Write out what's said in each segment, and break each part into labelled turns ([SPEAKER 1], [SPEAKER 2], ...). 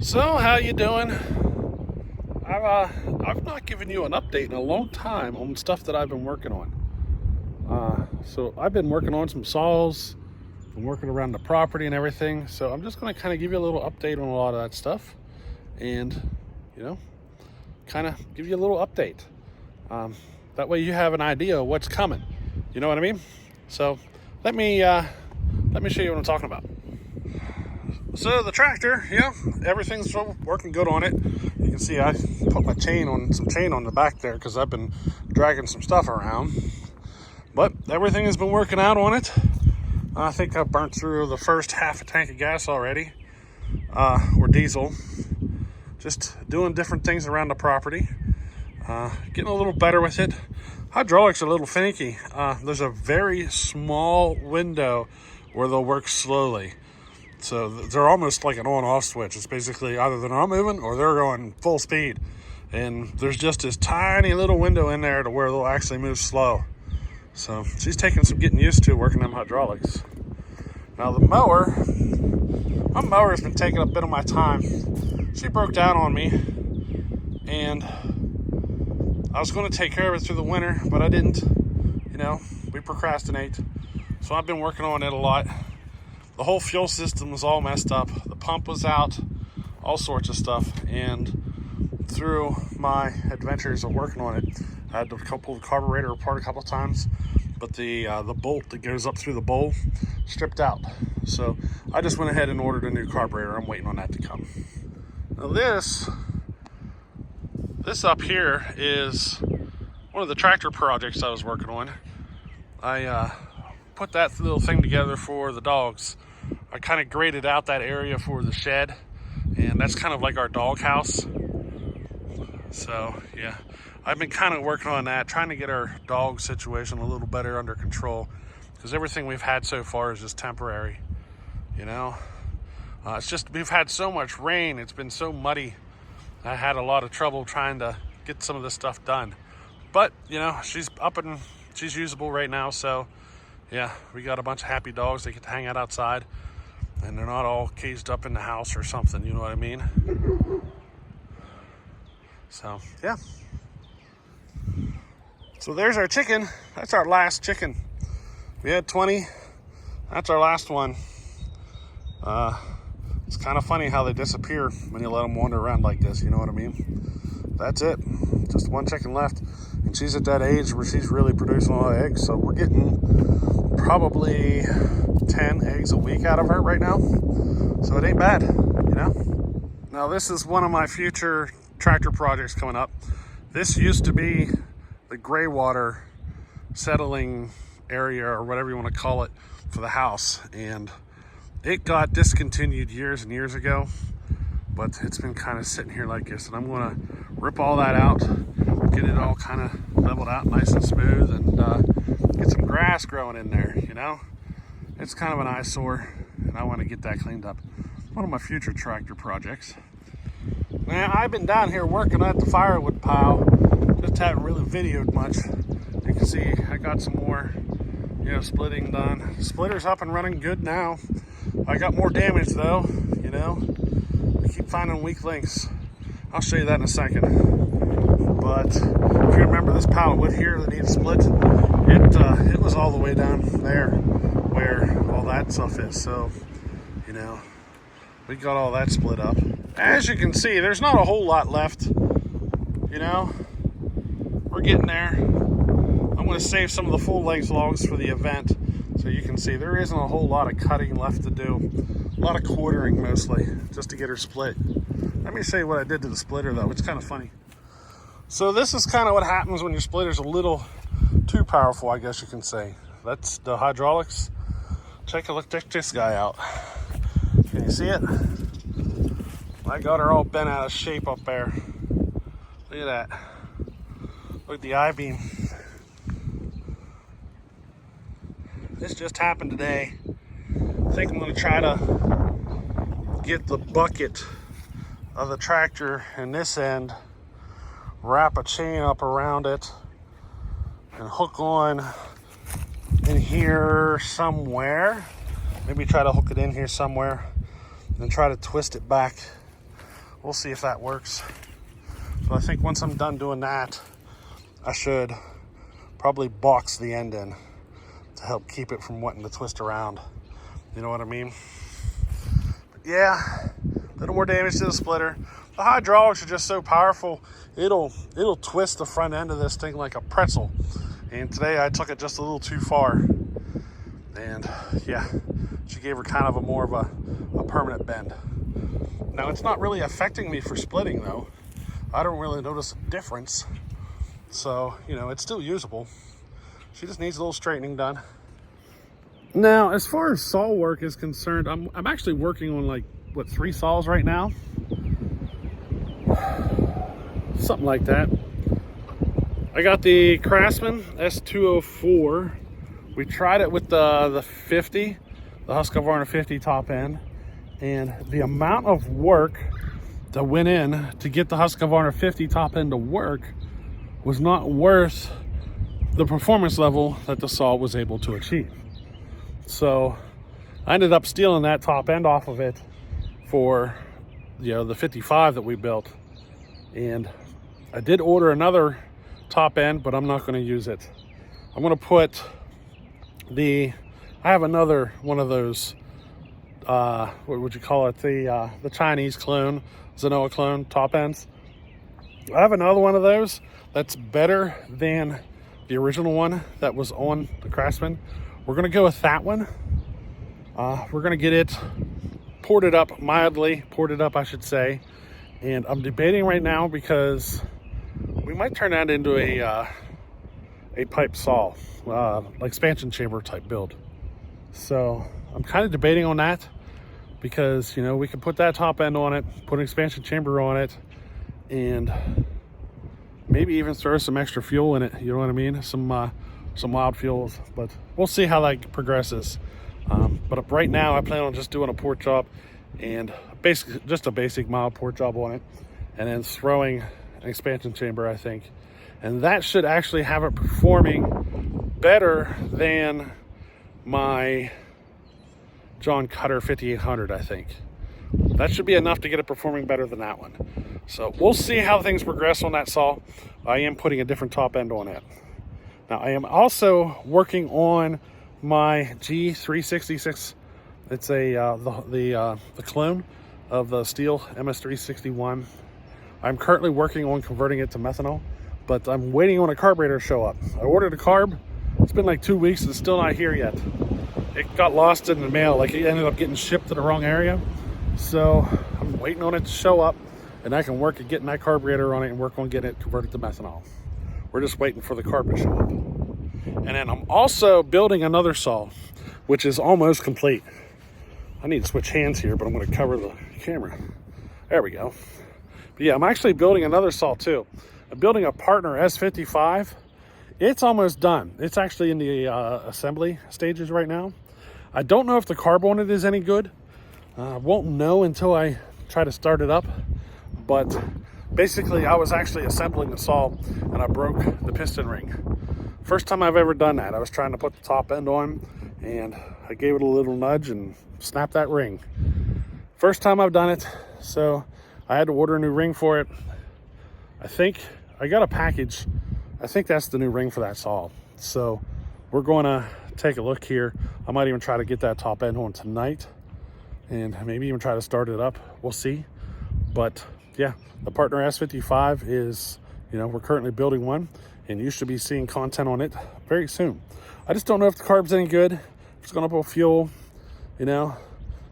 [SPEAKER 1] So, how you doing? I've not given you an update in a long time on stuff that I've been working on. So I've been working on some saws, and working around the property and everything. So I'm just going to kind of give you a little update on a lot of that stuff, and kind of give you a little update. That way you have an idea of what's coming. You know what I mean? So let me show you what I'm talking about. So the tractor, everything's working good on it. You can see I put my chain on the back there because I've been dragging some stuff around. But everything has been working out on it. I think I've burnt through the first half a tank of gas already, or diesel. Just doing different things around the property. Getting a little better with it. Hydraulics are a little finicky. There's a very small window where they'll work slowly. So they're almost like an on-off switch. It's basically either they're not moving or they're going full speed. And there's just this tiny little window in there to where they'll actually move slow. So she's taking some getting used to working them hydraulics. Now my mower's been taking a bit of my time. She broke down on me, and I was going to take care of it through the winter, but I didn't. We procrastinate. So I've been working on it a lot. The whole fuel system was all messed up. The pump was out, all sorts of stuff. And through my adventures of working on it, I had to pull the carburetor apart a couple of times, but the bolt that goes up through the bowl stripped out. So I just went ahead and ordered a new carburetor. I'm waiting on that to come. Now this up here is one of the tractor projects I was working on. I put that little thing together for the dogs. I kind of graded out that area for the shed, and that's kind of like our dog house. So yeah, I've been kind of working on that, trying to get our dog situation a little better under control, because everything we've had so far is just temporary. It's just we've had so much rain, it's been so muddy. I had a lot of trouble trying to get some of this stuff done, but she's up and she's usable right now. So yeah, we got a bunch of happy dogs. They get to hang out outside, and they're not all caged up in the house or something, you know what I mean? So yeah. So there's our chicken. That's our last chicken. We had 20. That's our last one. It's kind of funny how they disappear when you let them wander around like this, you know what I mean? That's it. Just one chicken left. And she's at that age where she's really producing a lot of eggs. So we're getting probably 10 eggs a week out of her right now. So it ain't bad, Now this is one of my future tractor projects coming up. This used to be the gray water settling area, or whatever you want to call it, for the house. And it got discontinued years and years ago, but it's been kind of sitting here like this. And I'm going to rip all that out, get it all kind of leveled out nice and smooth, and get some grass growing in there, It's kind of an eyesore, and I want to get that cleaned up. One of my future tractor projects. Now, I've been down here working at the firewood pile, just haven't really videoed much. You can see I got some more, splitting done. Splitter's up and running good now. I got more damage though, I keep finding weak links. I'll show you that in a second. But if you remember this pile of wood here that needs split, it was all the way down there where all that stuff is. So, we got all that split up. As you can see, there's not a whole lot left. We're getting there. I'm going to save some of the full length logs for the event, so you can see there isn't a whole lot of cutting left to do. A lot of quartering mostly, just to get her split. Let me show you what I did to the splitter though. It's kind of funny. So this is kind of what happens when your splitter's a little too powerful, I guess you can say. That's the hydraulics. Check this guy out. Can you see it? I got her all bent out of shape up there. Look at that. Look at the I-beam. This just happened today. I think I'm going to try to get the bucket of the tractor in this end, wrap a chain up around it, and hook on in here somewhere. Maybe try to hook it in here somewhere and try to twist it back we'll see if that works. So I think once I'm done doing that, I should probably box the end in to help keep it from wanting to twist around. You know what I mean? But yeah, a little more damage to the splitter. The hydraulics are just so powerful, it'll twist the front end of this thing like a pretzel. And today I took it just a little too far. And yeah, she gave her kind of a more of a permanent bend. Now it's not really affecting me for splitting though. I don't really notice a difference. So, you know, it's still usable. She just needs a little straightening done. Now, as far as saw work is concerned, I'm actually working on like, what, 3 saws right now? Something like that. I got the Craftsman S204. We tried it with the 50, the Husqvarna 50 top end. And the amount of work that went in to get the Husqvarna 50 top end to work was not worth the performance level that the saw was able to achieve. So I ended up stealing that top end off of it for, you know, the 55 that we built. And I did order another top end, but I'm not going to use it. I'm going to put I have another one of those, what would you call it? The Chinese clone, Zenoa clone top ends. I have another one of those that's better than the original one that was on the Craftsman. We're going to go with that one. We're going to get it ported up mildly, I should say. And I'm debating right now because we might turn that into a pipe saw, like expansion chamber type build. So I'm kind of debating on that because, you know, we can put that top end on it, put an expansion chamber on it, and maybe even throw some extra fuel in it. You know what I mean? Some wild fuels, but we'll see how that progresses. But right now I plan on just doing a port job and basically just a basic mild port job on it, and then throwing an expansion chamber, I think. And that should actually have it performing better than my John Cutter 5800, I think. That should be enough to get it performing better than that one. So we'll see how things progress on that saw. I am putting a different top end on it. Now I am also working on my G366. It's the clone of the Stihl MS361. I'm currently working on converting it to methanol, but I'm waiting on a carburetor to show up. I ordered a carb. It's been like 2 weeks and it's still not here yet. It got lost in the mail, like it ended up getting shipped to the wrong area. So I'm waiting on it to show up, and I can work at getting that carburetor on it and work on getting it converted to methanol. We're just waiting for the carb to show up. And then I'm also building another saw, which is almost complete. I need to switch hands here, but I'm going to cover the camera. There we go. But yeah, I'm actually building another saw too. I'm building a Partner S55. It's almost done. It's actually in the assembly stages right now. I don't know if the carb on it is any good. I won't know until I try to start it up. But basically, I was actually assembling the saw and I broke the piston ring. First time I've ever done that. I was trying to put the top end on and I gave it a little nudge and snapped that ring. First time I've done it, so I had to order a new ring for it. I think I got a package. I think that's the new ring for that saw. So we're going to take a look here. I might even try to get that top end on tonight and maybe even try to start it up. We'll see. But yeah, the Partner S55 is, you know, we're currently building one and you should be seeing content on it very soon. I just don't know if the carb's any good, if it's going to put fuel, you know,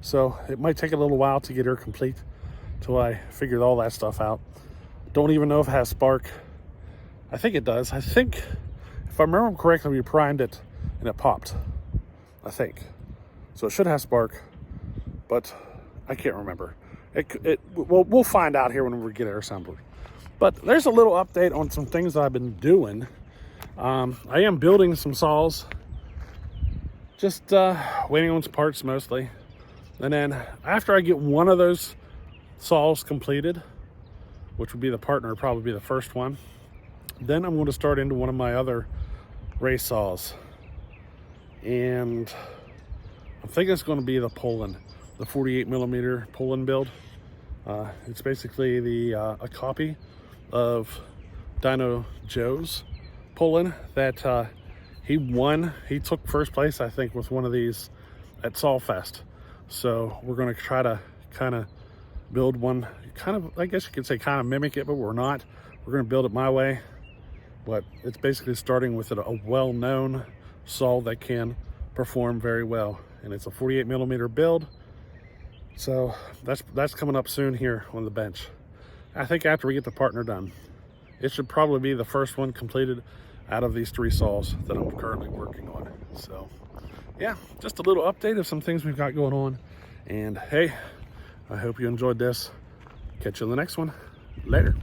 [SPEAKER 1] so it might take a little while to get her complete till I figured all that stuff out. Don't even know if it has spark. I think it does. I think, if I remember correctly, we primed it and it popped, I think. So it should have spark, but I can't remember. We'll find out here when we get it assembled. But there's a little update on some things that I've been doing. I am building some saws, just waiting on some parts mostly. And then after I get one of those saws completed, which would be the Partner, probably be the first one, then I'm going to start into one of my other race saws. And I think it's going to be the Poulan, the 48 millimeter Poulan build. It's basically the a copy of Dyno Joe's Pullen that he won. He took first place, I think, with one of these at Solfest. So we're going to try to kind of build one, kind of, I guess you could say kind of mimic it, but we're not. We're going to build it my way. But it's basically starting with a well-known saw that can perform very well. And it's a 48mm build. So that's coming up soon here on the bench. I think after we get the partner done, it should probably be the first one completed out of these 3 saws that I'm currently working on. So yeah, just a little update of some things we've got going on. And hey, I hope you enjoyed this. Catch you in the next one. Later.